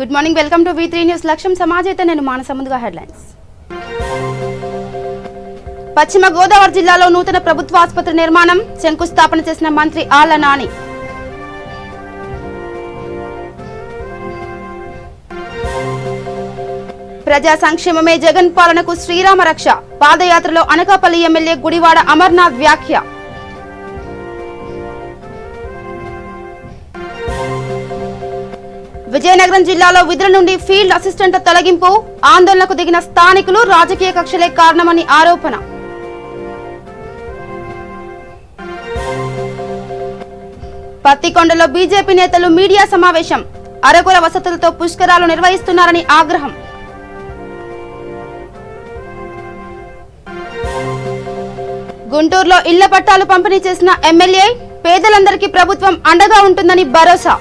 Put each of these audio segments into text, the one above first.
Good morning, welcome to V3 news. లక్ష్యం సమాజైతే నేను మానస. ముందుగా హెడ్లైన్స్. పశ్చిమ గోదావరి జిల్లాలో నూతన ప్రభుత్వ ఆసుపత్రి నిర్మాణం శంకుస్థాపన చేసిన మంత్రి ఆళ్ల నాని. ప్రజా సంక్షేమమే జగన్ పాలనకు శ్రీరామ రక్ష. పాదయాత్రలో అనకాపల్లి ఎమ్మెల్యే గుడివాడ అమర్నాథ్ వ్యాఖ్య. విజయనగరం జిల్లాలో విధుల నుండి ఫీల్డ్ అసిస్టెంట్ తొలగింపు. ఆందోళనకు దిగిన స్థానికులు రాజకీయ కక్షలే కారణమని ఆరోపణ. పత్తికొండలో బీజేపీ నేతలు మీడియా సమావేశం. అరకుల వసతులతో పుష్కరాలు నిర్వహిస్తున్నారని ఆగ్రహం. గుంటూరులో ఇళ్ల పట్టాలు పంపిణీ చేసిన ఎమ్మెల్యే. పేదలందరికీ ప్రభుత్వం అండగా ఉంటుందని భరోసా.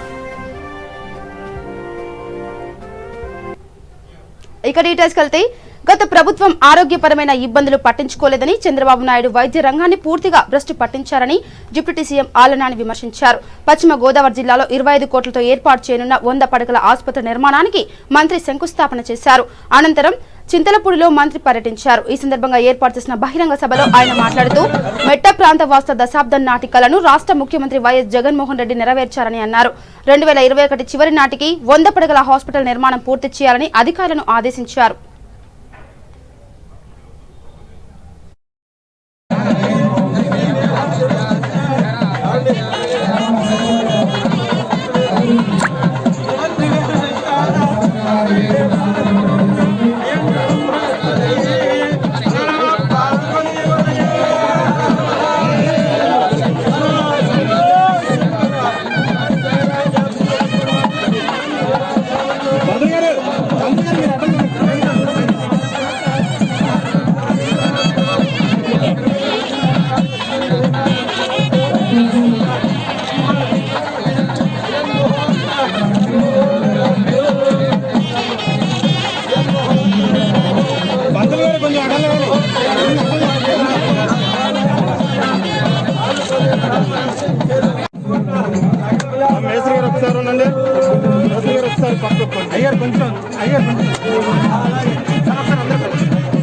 ఇక డీటెయిల్స్ కలితే గత ప్రభుత్వం ఆరోగ్యపరమైన ఇబ్బందులు పట్టించుకోలేదని చంద్రబాబు నాయుడు వైద్య రంగాన్ని పూర్తిగా భ్రష్టు పట్టించారని డిప్యూటీ సీఎం ఆళ్ల నాని విమర్శించారు. పశ్చిమ గోదావరి జిల్లాలో 25 కోట్లతో ఏర్పాటు చేయనున్న 100 పడకల ఆసుపత్రి నిర్మాణానికి మంత్రి శంకుస్థాపన చేశారు. అనంతరం చింతలపూడిలో మంత్రి పర్యటించారు. ఈ సందర్భంగా ఏర్పాటు చేసిన బహిరంగ సభలో ఆయన మాట్లాడుతూ మెట్ట ప్రాంత వాస్తవ దశాబ్దం నాటి కలను రాష్ట్ర ముఖ్యమంత్రి వైఎస్ జగన్మోహన్ రెడ్డి నెరవేర్చారని అన్నారు. 2021 చివరి నాటికి 100 పడకల హాస్పిటల్ నిర్మాణం పూర్తి చేయాలని అధికారులను ఆదేశించారు.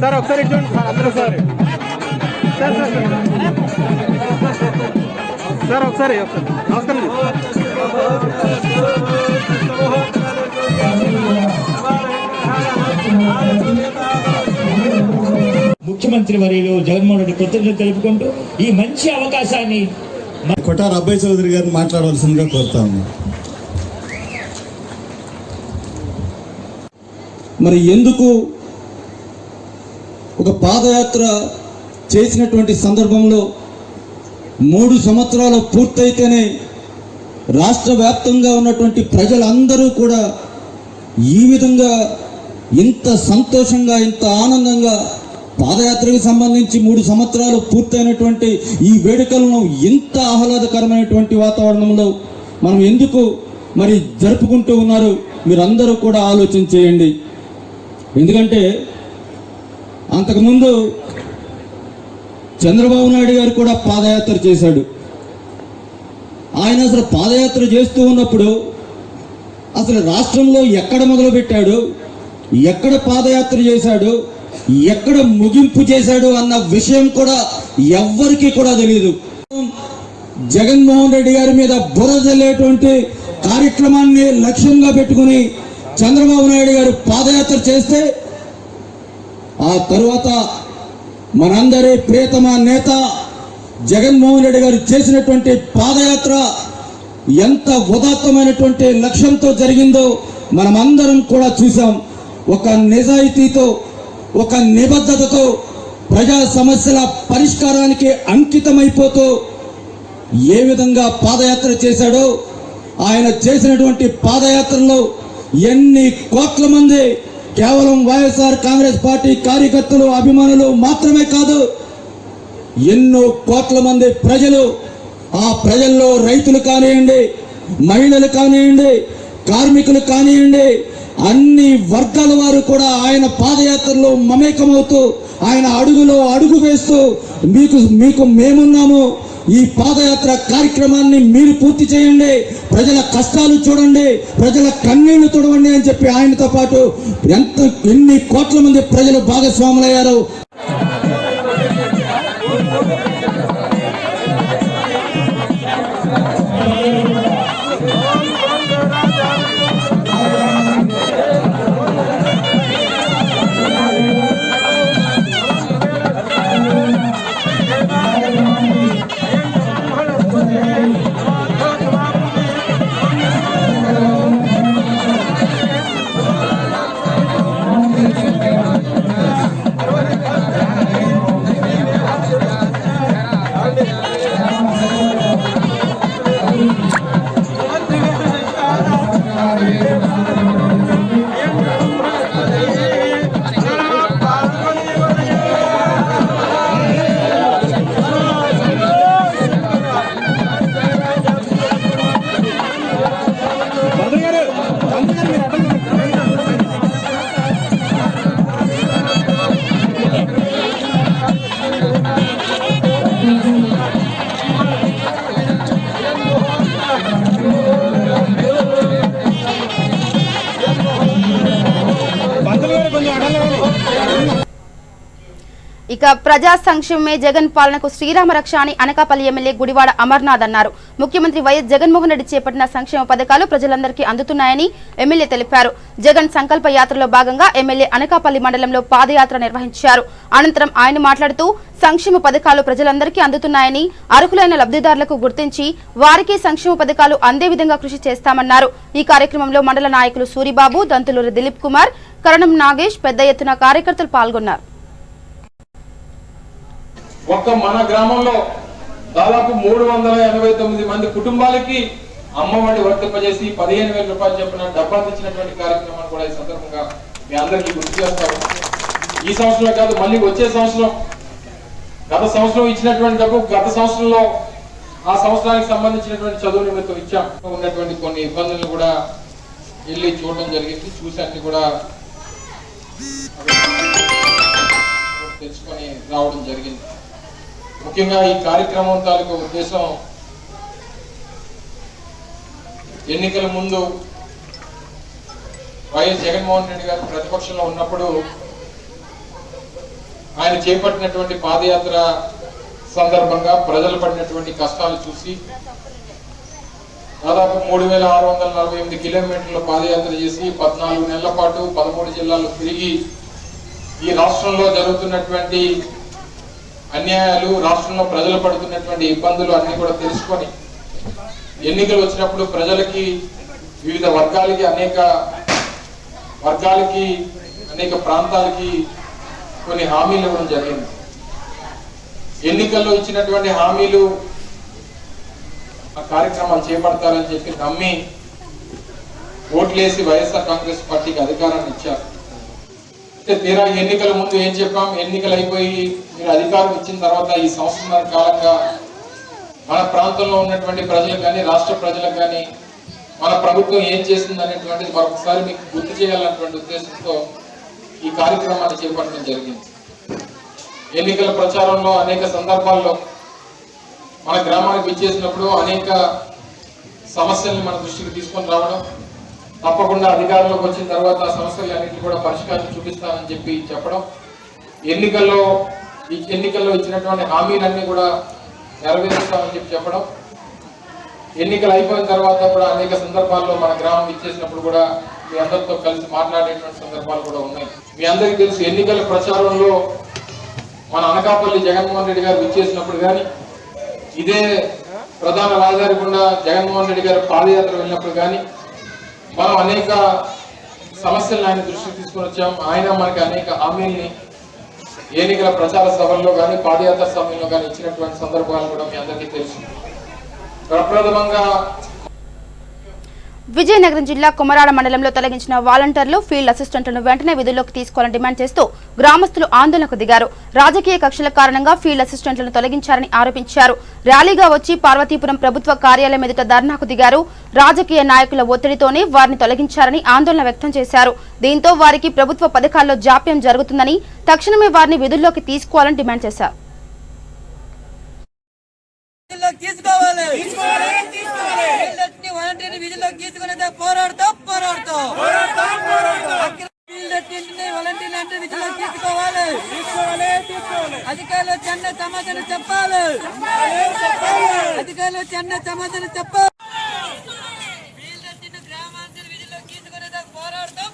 సార్ ఒకసారి చూడండి సార్, అందరూ సార్ సార్ ఒకసారి నమస్కారం. ముఖ్యమంత్రి వర్యులు జగన్మోహన్ రెడ్డి కృతజ్ఞతలు తెలుపుకుంటూ ఈ మంచి అవకాశాన్ని కొట్టారు అబ్బాయి చౌదరి గారిని మాట్లాడవలసిందిగా కోరుతాము. మరి ఎందుకు ఒక పాదయాత్ర చేసినటువంటి సందర్భంలో 3 సంవత్సరాలు పూర్తయితేనే రాష్ట్ర వ్యాప్తంగా ఉన్నటువంటి ప్రజలందరూ కూడా ఈ విధంగా ఇంత సంతోషంగా ఇంత ఆనందంగా పాదయాత్రకు సంబంధించి 3 సంవత్సరాలు పూర్తయినటువంటి ఈ వేడుకలను ఇంత ఆహ్లాదకరమైనటువంటి వాతావరణంలో మనం ఎందుకు మరి జరుపుకుంటూ ఉన్నారు మీరందరూ కూడా ఆలోచన చేయండి. ఎందుకంటే అంతకుముందు చంద్రబాబు నాయుడు గారు కూడా పాదయాత్ర చేశాడు. ఆయన అసలు పాదయాత్ర చేస్తూ ఉన్నప్పుడు అసలు రాష్ట్రంలో ఎక్కడ మొదలుపెట్టాడు, ఎక్కడ పాదయాత్ర చేశాడు, ఎక్కడ ముగింపు చేశాడు అన్న విషయం కూడా ఎవ్వరికీ కూడా తెలియదు. జగన్మోహన్ రెడ్డి గారి మీద బురదలేటువంటి కార్యక్రమాన్ని లక్ష్యంగా పెట్టుకుని చంద్రబాబు నాయుడు గారు పాదయాత్ర చేస్తే ఆ తరువాత మనందరి ప్రియతమ నేత జగన్మోహన్ రెడ్డి గారు చేసినటువంటి పాదయాత్ర ఎంత ఉదాత్తమైనటువంటి లక్ష్యంతో జరిగిందో మనమందరం కూడా చూసాం. ఒక నిజాయితీతో, ఒక నిబద్ధతతో ప్రజా సమస్యల పరిష్కారానికి అంకితమైపోతూ ఏ విధంగా పాదయాత్ర చేశాడో, ఆయన చేసినటువంటి పాదయాత్రలో ఎన్ని కోట్ల మంది కేవలం వైఎస్ఆర్ కాంగ్రెస్ పార్టీ కార్యకర్తలు, అభిమానులు మాత్రమే కాదు, ఎన్నో కోట్ల మంది ప్రజలు, ఆ ప్రజల్లో రైతులు కానివ్వండి, మహిళలు కానివ్వండి, కార్మికులు కానివ్వండి, అన్ని వర్గాల వారు కూడా ఆయన పాదయాత్రలో మమేకమవుతూ ఆయన అడుగులో అడుగు వేస్తూ మీకు మేమున్నాము, ఈ పాదయాత్ర కార్యక్రమాన్ని మీరు పూర్తి చేయండి, ప్రజల కష్టాలు చూడండి, ప్రజల కన్నీళ్లు చూడండి అని చెప్పి ఆయనతో పాటు ఎన్ని కోట్ల మంది ప్రజలు భాగస్వాములయ్యారు. ఇక ప్రజా సంక్షేమమే జగన్ పాలనకు శ్రీరామ రక్ష అని అనకాపల్లి ఎమ్మెల్యే గుడివాడ అమర్నాథ్ అన్నారు. ముఖ్యమంత్రి వైఎస్ జగన్మోహన్ రెడ్డి చేపట్టిన సంక్షేమ పథకాలు ప్రజలందరికీ అందుతున్నాయని ఎమ్మెల్యే తెలిపారు. జగన్ సంకల్ప యాత్రలో భాగంగా ఎమ్మెల్యే అనకాపల్లి మండలంలో పాదయాత్ర నిర్వహించారు. అనంతరం ఆయన మాట్లాడుతూ సంక్షేమ పథకాలు ప్రజలందరికీ అందుతున్నాయని, అర్హులైన లబ్ధిదారులకు గుర్తించి వారికి సంక్షేమ పథకాలు అందే విధంగా కృషి చేస్తామన్నారు. ఈ కార్యక్రమంలో మండల నాయకులు సూరిబాబు, దంతులూరి దిలీప్ కుమార్, కరణం నాగేష్ పెద్ద ఎత్తున కార్యకర్తలు పాల్గొన్నారు. ఒక్క మన గ్రామంలో దాదాపు 389 మంది కుటుంబాలకి అమ్మఒడి వర్తింపజేసి 15,000 రూపాయలు చెప్పిన డబ్బులు ఇచ్చినటువంటి కార్యక్రమాన్ని కూడా ఈ సందర్భంగా మీ అందరికీ గుర్తు చేస్తాము. ఈ సంవత్సరం కాదు, మళ్ళీ వచ్చే సంవత్సరం, గత సంవత్సరం ఇచ్చినటువంటి డబ్బు గత సంవత్సరంలో ఆ సంవత్సరానికి సంబంధించినటువంటి చదువు నిమిత్తం ఇచ్చాం. ఉన్నటువంటి కొన్ని ఇబ్బందులను కూడా వెళ్ళి చూడడం జరిగింది. చూసి అన్ని కూడా తెలుసుకొని రావడం జరిగింది. ముఖ్యంగా ఈ కార్యక్రమం తాలూకు ఉద్దేశం, ఎన్నికల ముందు వైఎస్ జగన్మోహన్ రెడ్డి గారు ప్రతిపక్షంలో ఉన్నప్పుడు ఆయన చేపట్టినటువంటి పాదయాత్ర సందర్భంగా ప్రజలు పడినటువంటి కష్టాలు చూసి దాదాపు 3,648 కిలోమీటర్ల పాదయాత్ర చేసి 14 నెలల పాటు 13 జిల్లాలు తిరిగి ఈ రాష్ట్రంలో జరుగుతున్నటువంటి అన్యాయాలు, రాష్ట్రంలో ప్రజలు పడుతున్నటువంటి ఇబ్బందులు అన్ని కూడా తెలుసుకొని ఎన్నికలు వచ్చినప్పుడు ప్రజలకి, వివిధ వర్గాలకి, అనేక ప్రాంతాలకి కొన్ని హామీలు ఇవ్వడం జరిగింది. ఎన్నికల్లో ఇచ్చినటువంటి హామీలు ఆ కార్యక్రమాలు చేపడతారని చెప్పి నమ్మి ఓట్లేసి వైఎస్ఆర్ కాంగ్రెస్ పార్టీకి అధికారాన్ని ఇచ్చారు. తీరా ఎన్నికల ముందు ఏం చెప్పాం, ఎన్నికలు అయిపోయి మీరు అధికారం ఇచ్చిన తర్వాత ఈ సంవత్సరాల కాలంగా మన ప్రాంతంలో ఉన్నటువంటి ప్రజలకు కానీ, రాష్ట్ర ప్రజలకు కానీ మన ప్రభుత్వం ఏం చేసింది అనేటువంటిది మరొకసారి మీకు గుర్తు చేయాలన్నటువంటి ఉద్దేశంతో ఈ కార్యక్రమాన్ని చేపట్టడం జరిగింది. ఎన్నికల ప్రచారంలో అనేక సందర్భాల్లో మన గ్రామానికి విచ్చేసినప్పుడు అనేక సమస్యల్ని మన దృష్టికి తీసుకొని రావడం, తప్పకుండా అధికారంలోకి వచ్చిన తర్వాత ఆ సమస్యలన్నింటినీ కూడా పరిష్కారం చూపిస్తానని చెప్పి చెప్పడం, ఎన్నికల్లో ఇచ్చినటువంటి హామీలన్నీ కూడా నెరవేరుస్తామని చెప్పి చెప్పడం, ఎన్నికలు అయిపోయిన తర్వాత కూడా అనేక సందర్భాల్లో మన గ్రామం ఇచ్చేసినప్పుడు కూడా మీ అందరితో కలిసి మాట్లాడేటువంటి సందర్భాలు కూడా ఉన్నాయి. మీ అందరికీ తెలుసు, ఎన్నికల ప్రచారంలో మన అనకాపల్లి జగన్మోహన్ రెడ్డి గారు ఇచ్చేసినప్పుడు కానీ, ఇదే ప్రధాన రహదారి గుండా జగన్మోహన్ రెడ్డి గారు పాదయాత్ర వెళ్ళినప్పుడు కానీ మనం అనేక సమస్యలను ఆయన దృష్టికి తీసుకొని వచ్చాం. ఆయన మనకి అనేక హామీల్ని ఎన్నికల ప్రచార సభల్లో కానీ, పాదయాత్ర సమయంలో కానీ ఇచ్చినటువంటి సందర్భాలు కూడా మీ అందరికీ తెలుసు. ప్రప్రథమంగా విజయనగరం జిల్లా కొమరాడ మండలంలో తొలగించిన వాలంటీర్లు, ఫీల్డ్ అసిస్టెంట్లను వెంటనే విధుల్లోకి తీసుకోవాలని డిమాండ్ చేస్తూ గ్రామస్తులు ఆందోళనకు దిగారు. రాజకీయ కక్షల కారణంగా ఫీల్డ్ అసిస్టెంట్లను తొలగించారని ఆరోపించారు. ర్యాలీగా వచ్చి పార్వతీపురం ప్రభుత్వ కార్యాలయం ఎదుట ధర్నాకు దిగారు. రాజకీయ నాయకుల ఒత్తిడితోనే వారిని తొలగించారని ఆందోళన వ్యక్తం చేశారు. దీంతో వారికి ప్రభుత్వ పథకాల్లో జాప్యం జరుగుతుందని, తక్షణమే వారిని విధుల్లోకి తీసుకోవాలని డిమాండ్ చేశారు. వెంటనే విధులకు తీసుకోవాలి. అధికారులు చెన్న సమాధానం చెప్పాలి. అధికారులు చెన్న సమాధానం చెప్పాలి. గ్రామాంతర విధులకు తీసుకునేదాకా పోరాడతాం.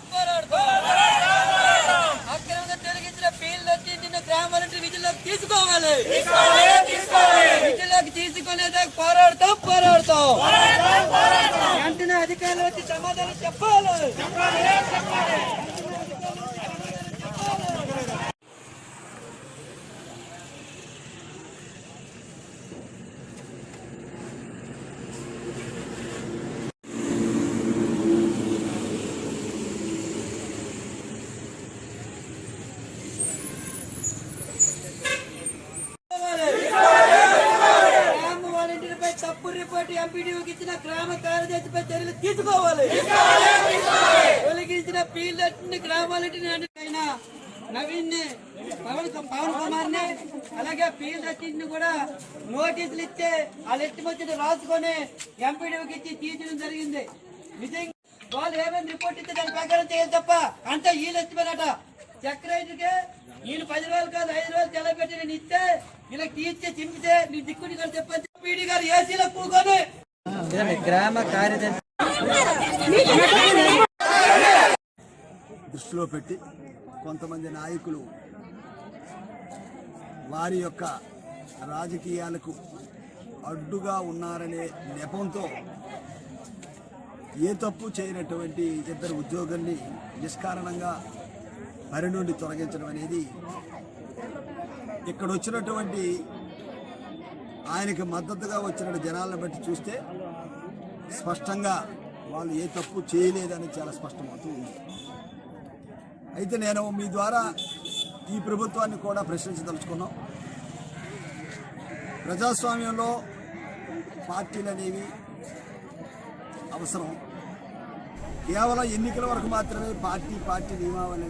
అక్రమంగా తొలగించిన ఫీల్డ్ వచ్చి నిన్న గ్రామాలంటే విధులకు తీసుకోవాలి. విధులకు తీసుకునేదాకా పోరాడతాం. వెంటనే అధికారులు వచ్చి సమాధానం చెప్పాలి. గ్రామ వాలంటీర్పై తప్పు రిపోర్టు ఎంపీడీఓకి ఇచ్చిన గ్రామ కార్యదర్శిపై చర్యలు తీసుకోవాలి. తొలగించిన ఫీల్డ్ గ్రామ వాలంటీర్ అయినా నవీన్ పవన్ కుమార్ ని అలాగే ఫీల్డ్ అసిస్టెంట్ కూడా నోటీసులు ఇస్తే ఆ లెట్ వచ్చిన రాసుకొని ఎంపీడీఓకి ఇచ్చి తీర్చడం జరిగింది. నిజంగా వాళ్ళు ఏమైనా రిపోర్ట్ ఇస్తే దాని ప్రకారం చేయాలి తప్ప అంతా వీళ్ళు ఎత్తిపోయినట. సెక్రటరీకి నేను 10 రోజులు కాదు 5 రోజులు తెలబెట్టి నేను ఇస్తే వీళ్ళకి తీర్చి చింపితే నీ దిక్కుని కూడా చెప్పండి. పీడీ గారు ఏసీలో కూకొని గ్రామ కార్యదర్శి దృష్టిలో పెట్టి కొంతమంది నాయకులు వారి యొక్క రాజకీయాలకు అడ్డుగా ఉన్నారనే నెపంతో ఏ తప్పు చేయనటువంటి ఇద్దరు ఉద్యోగుల్ని నిష్కారణంగా పని నుండి తొలగించడం అనేది ఇక్కడ వచ్చినటువంటి ఆయనకి మద్దతుగా వచ్చిన జనాలను బట్టి చూస్తే స్పష్టంగా వాళ్ళు ఏ తప్పు చేయలేదని చాలా స్పష్టమవుతూ ఉంది. అయితే నేను మీ ద్వారా ఈ ప్రభుత్వాన్ని కూడా ప్రశ్నించదలుచుకున్నాం. ప్రజాస్వామ్యంలో పార్టీలు అనేవి అవసరం. కేవలం ఎన్నికల వరకు మాత్రమే పార్టీ నియమావళి.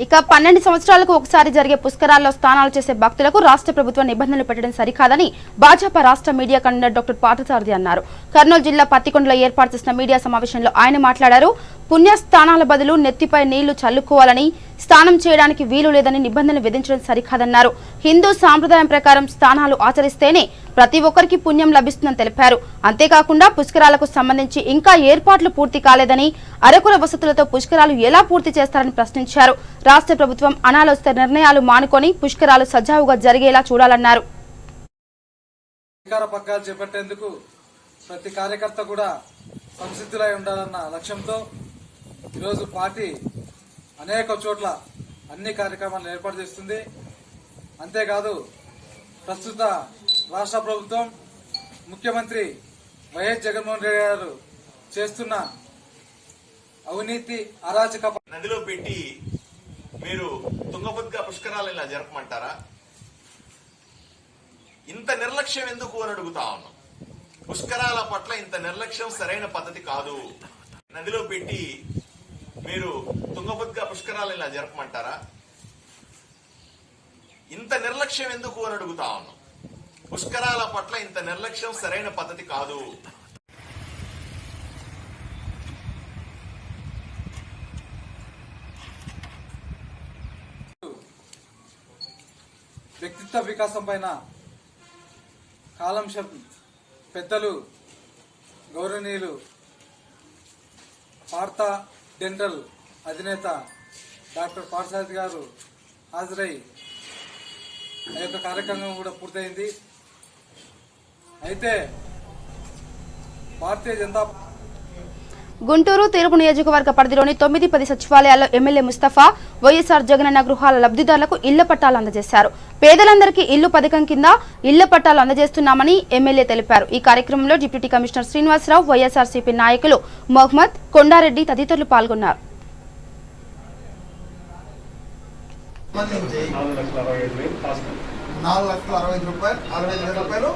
ఇక 12 సంవత్సరాలకు ఒకసారి జరిగే పుష్కరాల్లో స్నానాలు చేసే భక్తులకు రాష్ట్ర ప్రభుత్వం నిబంధనలు పెట్టడం సరికాదని భాజపా రాష్ట్ర మీడియా కన్వీనర్ డాక్టర్ పార్థసారథి అన్నారు. కర్నూలు జిల్లా పత్తికొండలో ఏర్పాటు చేసిన మీడియా సమావేశంలో ఆయన మాట్లాడారు. పుణ్యస్థానాల బదులు నెత్తిపై నీళ్లు చల్లుకోవాలని, స్నానం చేయడానికి వీలు లేదని నిబంధనలు విధించడం సరికాదన్నారు. హిందూ సాంప్రదాయం ప్రకారం స్నానాలు ఆచరిస్తేనే ప్రతి ఒక్కరికి పుణ్యం లభిస్తుందని తెలిపారు. అంతేకాకుండా పుష్కరాలకు సంబంధించి ఇంకా ఏర్పాట్లు పూర్తి కాలేదని, అరకుల వసతులతో పుష్కరాలు ఎలా పూర్తి చేస్తారని ప్రశ్నించారు. రాష్ట్ర ప్రభుత్వం అనాలోచిత నిర్ణయాలు మానుకొని పుష్కరాలు సజావుగా జరిగేలా చూడాలన్నారు. అధికార పగ్గాలు చేపట్టేందుకు ప్రతి కార్యకర్త కూడా సంసిద్ధులై ఉండాలన్న లక్ష్యంతో ఈరోజు పార్టీ అనేక చోట్ల అన్ని కార్యక్రమాలను ఏర్పాటు చేస్తుంది. అంతేకాదు ప్రస్తుత రాష్ట్ర ప్రభుత్వం ముఖ్యమంత్రి వైఎస్ జగన్మోహన్ రెడ్డి గారు చేస్తున్న అవినీతి అరాచక నదిలో పెట్టి మీరు తుంగభద్ర పుష్కరాలు ఇలా జరపమంటారా? ఇంత నిర్లక్ష్యం ఎందుకు అని అడుగుతా ఉన్నాం. పుష్కరాల పట్ల ఇంత నిర్లక్ష్యం సరైన పద్ధతి కాదు. నదిలో పెట్టి మీరు తుంగభద్ర పుష్కరాలు ఇలా జరపమంటారా? ఇంత నిర్లక్ష్యం ఎందుకు అని అడుగుతా ఉన్నాం. పుష్కరాల పట్ల ఇంత నిర్లక్ష్యం సరైన పద్ధతి కాదు. వ్యక్తిత్వ వికాసం పైన కాలంశం పెద్దలు గౌరవనీయులు పార్థ డెంటల్ అధినేత డాక్టర్ పార్థసారథి గారు హాజరై ఆ యొక్క కార్యక్రమం కూడా పూర్తయింది. అయితే భారతీయ జనతా గుంటూరు తూర్పు నియోజకవర్గ పరిధిలోని 9-10 సచివాలయాల్లో ఎమ్మెల్యే ముస్తఫా వైఎస్ఆర్ జగనన్న గృహాల లబ్ధిదారులకు ఇళ్ల పట్టాలు అందజేశారు. పేదలందరికీ ఇల్లు పథకం కింద ఇళ్ల పట్టాలు అందజేస్తున్నామని ఎమ్మెల్యే తెలిపారు. ఈ కార్యక్రమంలో డిప్యూటీ కమిషనర్ శ్రీనివాసరావు, వైఎస్ఆర్సీపీ నాయకులు మొహమ్మద్, కొండారెడ్డి తదితరులు పాల్గొన్నారు. 4,65,000 రూపాయలు, 65,000 రూపాయలు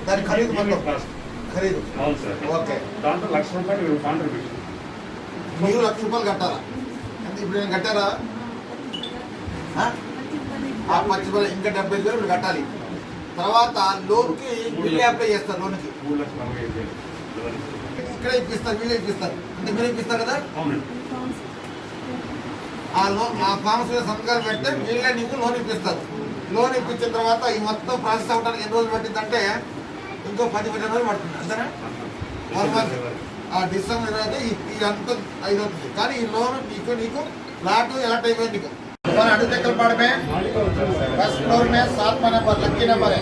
దాని ఖరీదు మొత్తం ఖరీదు. ఓకే, దాంట్లో ₹1,00,000 కాంట్రిబ్యూషన్. మీరు ₹1,00,000 కట్టాలా? అంటే ఇప్పుడు నేను కట్టారా? ఆ 10,000 ఇంకా 70,000 మీరు కట్టాలి. తర్వాత లోన్కి వీళ్ళే అప్లై చేస్తారు. లోన్కి 3,45,000 ఇక్కడే ఇప్పిస్తారు, వీళ్ళే ఇప్పిస్తారు. అంటే మీరు ఇప్పిస్తారు కదా. ఆ ఫామ్స్ మీద సంతకాలు పెడితే వీళ్ళే నీకు లోన్ ఇప్పిస్తారు. లోన్ ఇప్పించిన తర్వాత ఈ మొత్తం ప్రాసెస్ అవ్వడానికి ఎన్ని రోజులు పట్టిందంటే ఇంకో 10-15 రోజులు పడుతుంది. అంతేనా? 1 month. డిసెంబర్ అయితే ఈ అంత 5 అవుతుంది. కానీ ఈ లోన్ నీకు फ्लैट अलर्ट అయిపోయింది. మన అడుగుతెక్కల పాడమే ఫస్ట్ ఫ్లోర్ మే 7 నెంబర్ లక్కీ నెంబర్ है.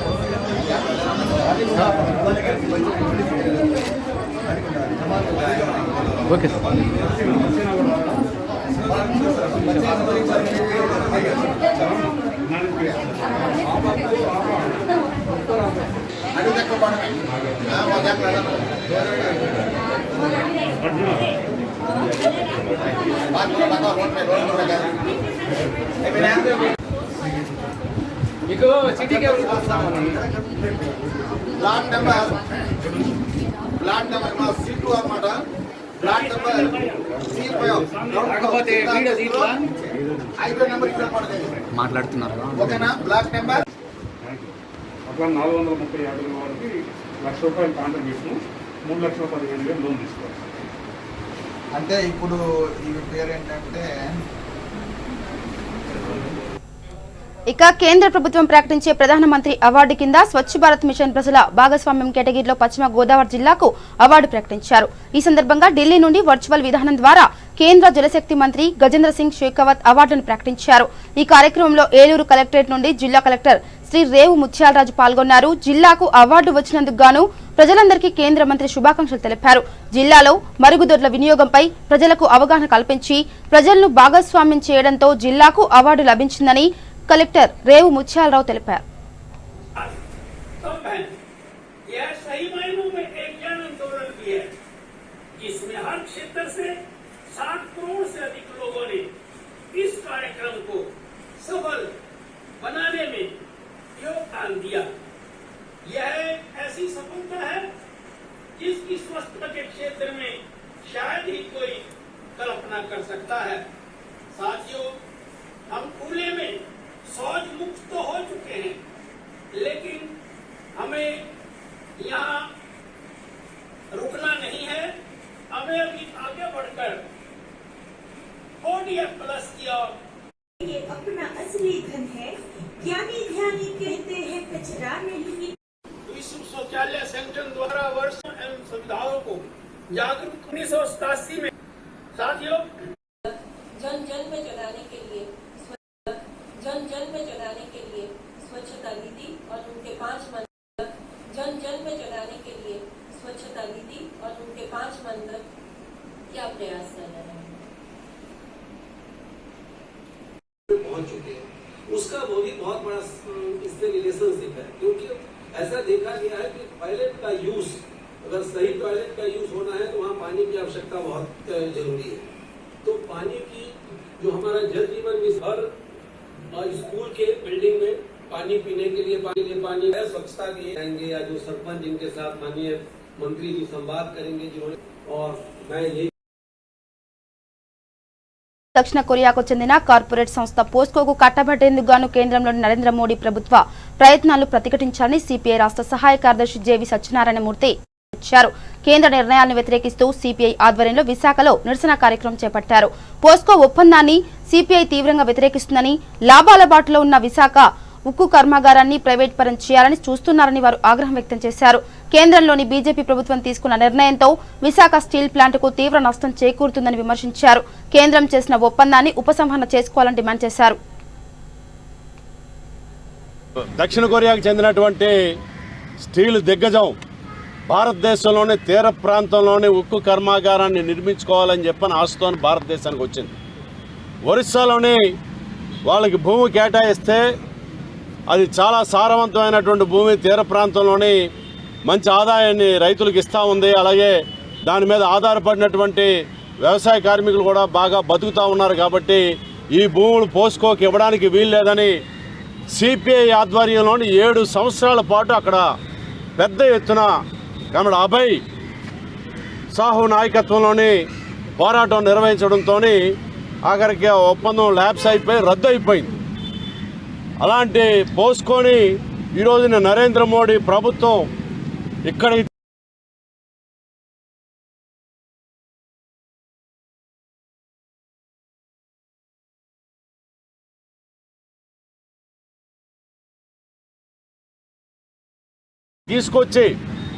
ఓకే అడుగుతెక్కల పాడమే మీకు సిటీకి ప్లాట్ నెంబర్ C2 అన్నమాట. ప్లాట్ నెంబర్ C5 నెంబర్ ఇక్కడ పడుతుంది. మాట్లాడుతున్నారు ఓకేనా? ప్లాట్ నెంబర్ అట్లా 430 అడుగుల వరకు ₹1,00,000 కాంట్రిబ్యూషన్ 3,15,000 లోన్ తీసుకోవాలి. అంటే ఇప్పుడు ఈ పేరు ఏంటంటే ఇక కేంద్ర ప్రభుత్వం ప్రకటించే ప్రధానమంత్రి అవార్డు కింద స్వచ్ఛ భారత్ మిషన్ ప్రజల భాగస్వామ్యం కేటగిరీలో పశ్చిమ గోదావరి జిల్లాకు అవార్డు ప్రకటించారు. ఈ సందర్భంగా ఢిల్లీ నుండి వర్చువల్ విధానం ద్వారా కేంద్ర జలశక్తి మంత్రి గజేంద్ర సింగ్ షెకావత్ అవార్డును ప్రకటించారు. ఈ కార్యక్రమంలో ఏలూరు కలెక్టరేట్ నుండి జిల్లా కలెక్టర్ శ్రీ రేవు ముత్యాలరాజు పాల్గొన్నారు. జిల్లాకు అవార్డు వచ్చినందుకు గాను ప్రజలందరికీ కేంద్ర మంత్రి శుభాకాంక్షలు తెలిపారు. జిల్లాలో మరుగుదొడ్ల వినియోగంపై ప్రజలకు అవగాహన కల్పించి ప్రజలను భాగస్వామ్యం చేయడంతో జిల్లాకు అవార్డు లభించిందని कलेक्टर रेव मुत्यालराव తెలిపారు. यह सही मायनों में एक जन आंदोलन भी है जिसमें हर क्षेत्र से 60 करोड़ से अधिक लोगों ने इस कार्यक्रम को सफल बनाने में योगदान दिया. यह ऐसी सफलता है जिसकी स्वच्छता के क्षेत्र में शायद ही कोई कल्पना कर सकता है. साथियों, हम खुले में शौच मुक्त तो हो चुके हैं, लेकिन हमें यहाँ रुकना नहीं है. हमें अभी आगे बढ़कर ODF प्लस की ओर ये अपना असली धन है. ज्ञानी ध्यानी कहते हैं कचरा नहीं. विश्व शौचालय संगठन द्वारा वर्ष एवं सुविधाओं को जागरूक 1987 में साथियों जन जन में जगाने के लिए स्वच्छता दीदी और उनके 5 मंत्र जन जन में जगाने के लिए स्वच्छता दीदी और उनके 5 मंत्र क्या प्रयास कर रहे हैं. पहुंच चुके हैं. उसका भी बहुत बड़ा इससे रिलेशनशिप है, क्योंकि ऐसा देखा गया है कि टॉयलेट का यूज, अगर सही टॉयलेट का यूज होना है तो वहाँ पानी की आवश्यकता बहुत जरूरी है. तो पानी की जो हमारा जल जीवन मिशन और स्कूल के बिल्डिंग में पानी पीने के लिए पानी है, स्वच्छता के आएंगे या जो सरपंच जिनके साथ माननीय मंत्री जी संवाद करेंगे जिन्होंने. और मैं ये దక్షిణ కొరియాకు చెందిన కార్పొరేట్ సంస్థ పోస్కోకు కట్టబెట్టేందుకు గాను కేంద్రంలోని నరేంద్ర మోడీ ప్రభుత్వ ప్రయత్నాలు ప్రతిఘటించాలని సిపిఐ రాష్ట్ర సహాయ కార్యదర్శి జేవి సత్యనారాయణమూర్తి ఇచ్చారు. కేంద్ర నిర్ణయాలను వ్యతిరేకిస్తూ సిపిఐ ఆధ్వర్యంలో విశాఖలో నిరసన కార్యక్రమం చేపట్టారు. పోస్కో ఒప్పందాన్ని సిపిఐ తీవ్రంగా వ్యతిరేకిస్తుందని, లాభాల బాటలో ఉన్న విశాఖ ఉక్కు కర్మాగారాన్ని ప్రైవేట్ పరం చేయాలని చూస్తున్నారని వారు ఆగ్రహం వ్యక్తం చేశారు. కేంద్రంలోని బీజేపీ ప్రభుత్వం తీసుకున్న నిర్ణయంతో విశాఖ స్టీల్ ప్లాంట్కు తీవ్ర నష్టం చేకూరుతుందని విమర్శించారు. కేంద్రం చేసిన ఒప్పందాన్ని ఉపసంహరణ చేసుకోవాలని డిమాండ్ చేశారు. దక్షిణ కొరియాకు చెందినటువంటి స్టీల్ దిగ్గజం భారతదేశంలోని తీర ప్రాంతంలోని ఉక్కు కర్మాగారాన్ని నిర్మించుకోవాలని చెప్పని ఆశతో భారతదేశానికి వచ్చింది. ఒరిస్సాలోని వాళ్ళకి భూమి కేటాయిస్తే అది చాలా సారవంతమైనటువంటి భూమి, తీర ప్రాంతంలోని మంచి ఆదాయాన్ని రైతులకు ఇస్తూ ఉంది. అలాగే దాని మీద ఆధారపడినటువంటి వ్యవసాయ కార్మికులు కూడా బాగా బతుకుతూ ఉన్నారు. కాబట్టి ఈ భూములు పోస్కోకి ఇవ్వడానికి వీల్లేదని సిపిఐ ఆధ్వర్యంలోని 7 సంవత్సరాల పాటు అక్కడ పెద్ద ఎత్తున కమల అభయ్ సాహు నాయకత్వంలోని పోరాటం నిర్వహించడంతో ఆఖరికి ఒప్పందం ల్యాబ్స్ అయిపోయి రద్దు అయిపోయింది. అలాంటి పోస్కోని ఈరోజున నరేంద్ర మోడీ ప్రభుత్వం ఇక్కడ తీసుకొచ్చి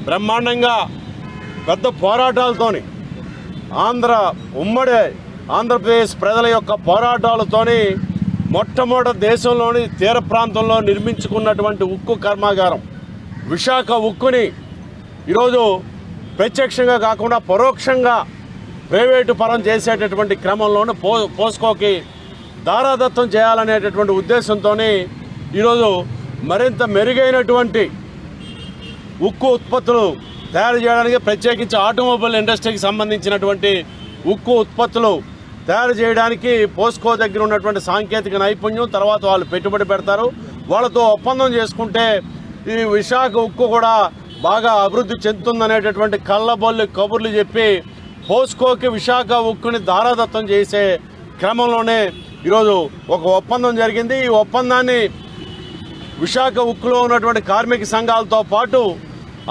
బ్రహ్మాండంగా పెద్ద పోరాటాలతోని ఉమ్మడి ఆంధ్రప్రదేశ్ ప్రజల యొక్క పోరాటాలతోని మొట్టమొదటి దేశంలోని తీర ప్రాంతంలో నిర్మించుకున్నటువంటి ఉక్కు కర్మాగారం విశాఖ ఉక్కుని ఈరోజు ప్రత్యక్షంగా కాకుండా పరోక్షంగా ప్రైవేటు పరం చేసేటటువంటి క్రమంలోనే పోస్కోకి దారాదత్తం చేయాలనేటటువంటి ఉద్దేశంతో ఈరోజు మరింత మెరుగైనటువంటి ఉక్కు ఉత్పత్తులు తయారు చేయడానికి ప్రత్యేకించి ఆటోమొబైల్ ఇండస్ట్రీకి సంబంధించినటువంటి ఉక్కు ఉత్పత్తులు తయారు చేయడానికి పోస్కో దగ్గర ఉన్నటువంటి సాంకేతిక నైపుణ్యం, తర్వాత వాళ్ళు పెట్టుబడి పెడతారు. వాళ్ళతో ఒప్పందం చేసుకుంటే ఈ విశాఖ ఉక్కు కూడా బాగా అభివృద్ధి చెందుతుందనేటటువంటి కళ్ళబొల్లి కబుర్లు చెప్పి పోస్కోకి విశాఖ ఉక్కుని దారాదత్తం చేసే క్రమంలోనే ఈరోజు ఒక ఒప్పందం జరిగింది. ఈ ఒప్పందాన్ని విశాఖ ఉక్కులో ఉన్నటువంటి కార్మిక సంఘాలతో పాటు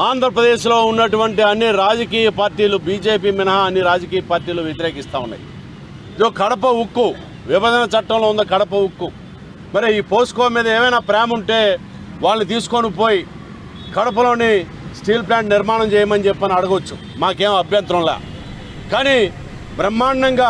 ఆంధ్రప్రదేశ్లో ఉన్నటువంటి అన్ని రాజకీయ పార్టీలు, బీజేపీ మినహా అన్ని రాజకీయ పార్టీలు వ్యతిరేకిస్తూ ఉన్నాయి. ఇదో కడప ఉక్కు విభజన చట్టంలో ఉన్న కడప ఉక్కు. మరి ఈ పోస్కో మీద ఏమైనా ప్రేమ ఉంటే వాళ్ళని తీసుకొని పోయి కడపలోని స్టీల్ ప్లాంట్ నిర్మాణం చేయమని చెప్పని అడగవచ్చు, మాకేం అభ్యంతరంలా. కానీ బ్రహ్మాండంగా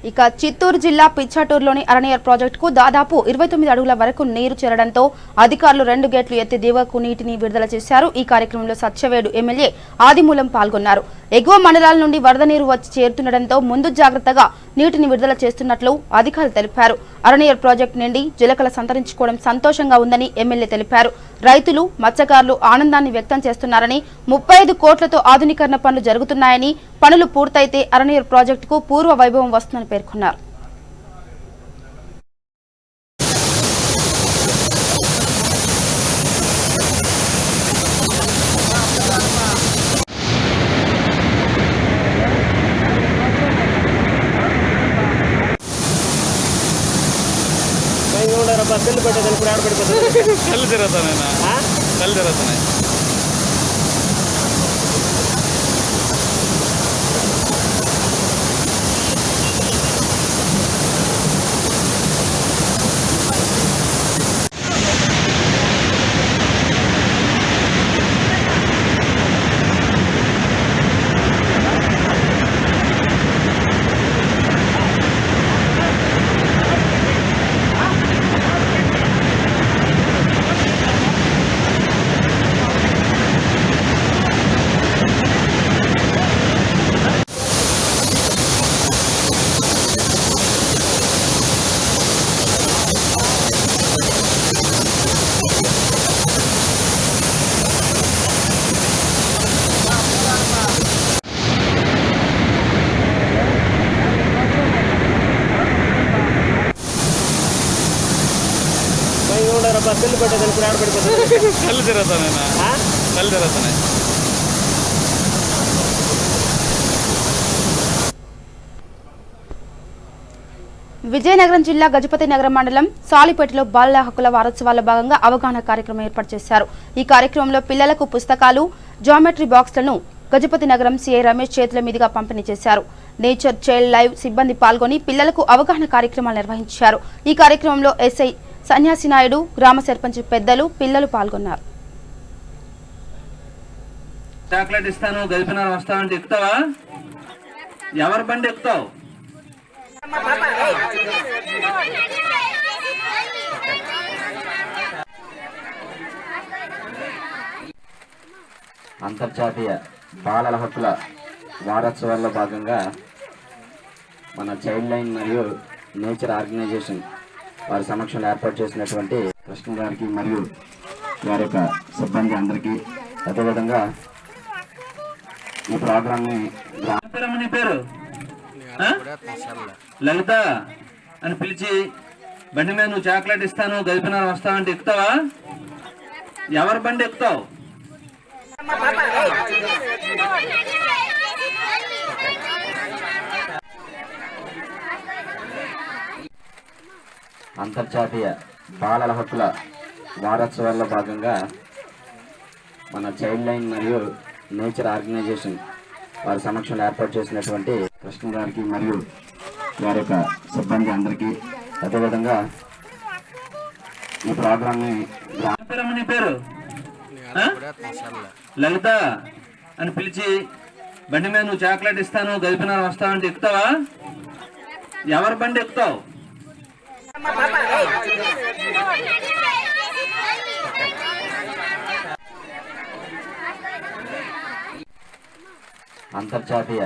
ఇక చిత్తూరు జిల్లా పిచ్చాటూరులోని అరణియర్ ప్రాజెక్టుకు దాదాపు 29 అడుగుల వరకు నీరు చేరడంతో అధికారులు 2 గేట్లు ఎత్తి దిగువకు నీటిని విడుదల చేశారు. ఈ కార్యక్రమంలో సత్యవేడు ఎమ్మెల్యే ఆదిమూలం పాల్గొన్నారు. ఎగువ మండలాల నుండి వరద నీరు వచ్చి చేరుతుండటంతో ముందు జాగ్రత్తగా నీటిని విడుదల చేస్తున్నట్లు అధికారులు తెలిపారు. అరణియర్ ప్రాజెక్టు నుండి జలకళ సంతరించుకోవడం సంతోషంగా ఉందని ఎమ్మెల్యే తెలిపారు. రైతులు, మత్స్యకారులు ఆనందాన్ని వ్యక్తం చేస్తున్నారని, 35 కోట్లతో ఆధునీకరణ పనులు జరుగుతున్నాయని, పనులు పూర్తయితే అరణియర్ ప్రాజెక్టుకు పూర్వ వైభవం వస్తుందని పేర్కొన్నారు. కళ్ళు తిరుగుతున్నాయి. కళ్ళు తిరుగుతున్నాయి. విజయనగరం జిల్లా గజపతి నగరం మండలం సాలిపేటలో బాలల హక్కుల వారోత్సవాల్లో భాగంగా అవగాహన కార్యక్రమం ఏర్పాటు చేశారు. ఈ కార్యక్రమంలో పిల్లలకు పుస్తకాలు, జామెట్రీ బాక్సులను గజపతి నగరం సీఐ రమేష్ చేతుల మీదుగా పంపిణీ చేశారు. నేచర్ చైల్డ్ లైవ్ సిబ్బంది పాల్గొని పిల్లలకు అవగాహన కార్యక్రమాలు నిర్వహించారు. ఈ కార్యక్రమంలో ఎస్ఐ సన్యాసి నాయుడు, గ్రామ సర్పంచ్ పెద్దలు, పిల్లలు పాల్గొన్నారు. చాక్లెట్ ఇస్తాను, గదిపినారు వస్తావంటే ఎక్కుతావా? ఎవరి బండి ఎక్కుతావు? అంతర్జాతీయ బాలల హక్కుల వారోత్సవాల్లో భాగంగా మన చైల్డ్ లైన్ మరియు నేచర్ ఆర్గనైజేషన్ వారి సమక్షంలో ఏర్పాటు చేసినటువంటి కృష్ణ గారికి మరియు వారి యొక్క సిబ్బంది అందరికీ, అదేవిధంగా ఈ ప్రోగ్రామ్ని పేరు లలిత అని పిలిచి బండి మీద నువ్వు చాక్లెట్ ఇస్తాను, గదిపినారు వస్తావంటే ఎక్కుతావా? ఎవరి బండి ఎక్కుతావు? అంతర్జాతీయ బాలల హక్కుల వారోత్సవాల్లో భాగంగా మన చైల్డ్ లైన్ మరియు నేచర్ ఆర్గనైజేషన్ వారి సమక్షంలో ఏర్పాటు చేసినటువంటి కృష్ణ గారికి మరియు వారి యొక్క సిబ్బంది అందరికీ, అదేవిధంగా ఈ ప్రోగ్రామ్ని పేరు లలిత అని పిలిచి బండి మీద నువ్వు చాక్లెట్ ఇస్తాను గదిపినారు వస్తావంటే ఎక్కుతావా? ఎవరి బండి ఎక్కుతావు? అంతర్జాతీయ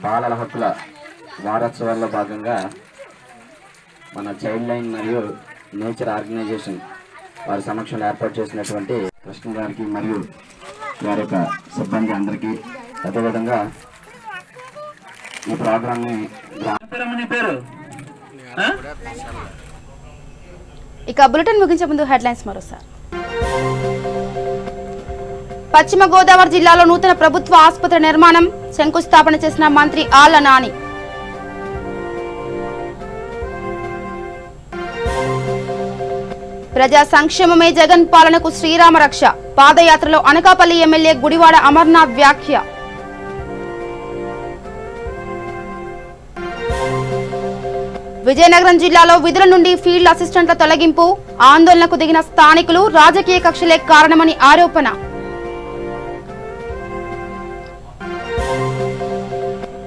బాలల హక్కుల వారోత్సవాల్లో భాగంగా మన చైల్డ్ లైన్ మరియు నేచర్ ఆర్గనైజేషన్ వారి సమక్షంలో ఏర్పాటు చేసినటువంటి కృష్ణ గారికి మరియు వారి యొక్క సిబ్బంది అందరికీ, అదేవిధంగా ఈ ప్రోగ్రామ్ని పేరు ఇక బులెటిన్ ముగించే ముందు హెడ్లైన్స్ మరోసారి. పశ్చిమ గోదావరి జిల్లాలో నూతన ప్రభుత్వ ఆసుపత్రి నిర్మాణం శంకుస్థాపన చేసిన మంత్రి ఆళ్ల నాని. ప్రజా సంక్షేమమే జగన్ పాలనకు శ్రీరామ రక్ష. పాదయాత్రలో అనకాపల్లి ఎమ్మెల్యే గుడివాడ అమర్నాథ్ వ్యాఖ్య. విజయనగరం జిల్లాలో విధుల నుండి ఫీల్డ్ అసిస్టెంట్ల తొలగింపు. ఆందోళనకు దిగిన స్థానికులు రాజకీయ కక్షలే కారణమని ఆరోపణ.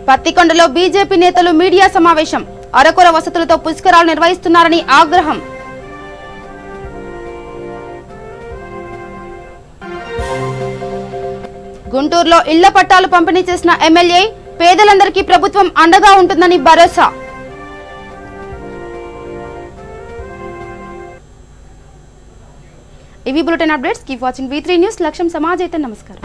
పత్తికొండలో బీజేపీ నేతలు మీడియా సమావేశం. అరకొర వసతులతో పుష్కరాలు నిర్వహిస్తున్నారని ఆగ్రహం. గుంటూరులో ఇళ్ల పట్టాలు పంపిణీ చేసిన ఎమ్మెల్యే. పేదలందరికీ ప్రభుత్వం అండగా ఉంటుందని భరోసా. ఇవి bulletin updates. Keep watching V3 news. లక్ష్యం సమాజ్ అయితే. నమస్కారం.